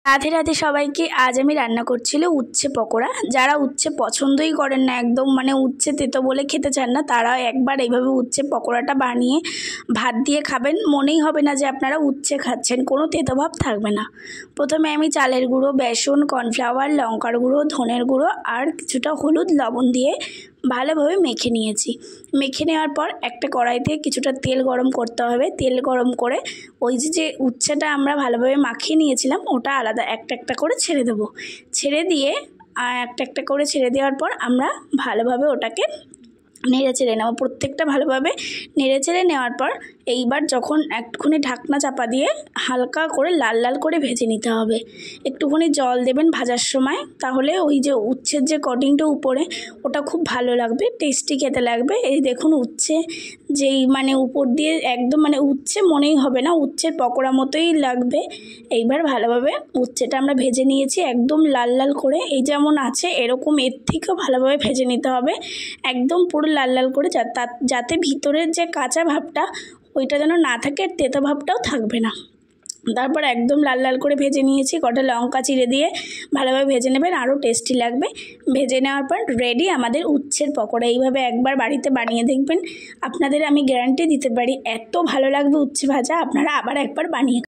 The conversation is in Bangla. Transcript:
রাধে রাধে সবাইকে। আজ আমি রান্না করছিল উচ্ছে পকোড়া। যারা উচ্ছে পছন্দই করেন না, একদম উচ্ছে তেতো বলে খেতে চান না, তারা একবার এইভাবে উচ্ছে পকোড়াটা বানিয়ে ভাত দিয়ে খাবেন, মনেই হবে না যে আপনারা উচ্ছে খাচ্ছেন, কোনো তেতো ভাব থাকবে না। প্রথমে আমি চালের গুঁড়ো, বেসন, কর্নফ্লাওয়ার, লঙ্কার গুঁড়ো, ধনের গুঁড়ো আর কিছুটা হলুদ, লবণ দিয়ে ভালোভাবে মেখে নিয়েছি। মেখে নেওয়ার পর একটা কড়াইতে কিছুটা তেল গরম করতে হবে। তেল গরম করে ওই যে উচ্ছেটা আমরা ভালোভাবে মাখিয়ে নিয়েছিলাম ওটা আলাদা একটা একটা করে ছেড়ে দেবো। ছেড়ে দিয়ে একটা একটা করে ছেড়ে দেওয়ার পর আমরা ভালোভাবে ওটাকে নেড়ে চেড়ে নেব। প্রত্যেকটা ভালোভাবে নেড়ে চেড়ে নেওয়ার পর এইবার যখন একটুখানি ঢাকনা চাপা দিয়ে হালকা করে লাল লাল করে ভেজে নিতে হবে। একটুখানি জল দেবেন ভাজার সময়, তাহলে ওই যে উচ্ছের যে কটিংটা উপরে ওটা খুব ভালো লাগবে, টেস্টি খেতে লাগবে। এই দেখুন উচ্ছে যেই উপর দিয়ে একদম উচ্ছে মনেই হবে না, উচ্ছের পকোড়া মতোই লাগবে। এইবার ভালোভাবে উচ্ছেটা আমরা ভেজে নিয়েছি একদম লাল লাল করে, এই যেমন আছে এরকম এর থেকেও ভালোভাবে ভেজে নিতে হবে, একদম পুরো লাল লাল করে, যাতে ভিতরের যে কাঁচা ভাবটা ওইটা যেন না থাকে, তেতো ভাবটাও থাকবে না। তারপর একদম লাল লাল করে ভেজে নিয়েছি। কটা লঙ্কা চিড়ে দিয়ে ভালোভাবে ভেজে নেবেন, আরও টেস্টি লাগবে। ভেজে নেওয়ার পর রেডি আমাদের উচ্ছের পকোড়া। এইভাবে একবার বাড়িতে বানিয়ে দেখবেন, আপনাদের আমি গ্যারান্টি দিতে পারি এত ভালো লাগবে উচ্ছে ভাজা, আপনারা আবার একবার বানিয়ে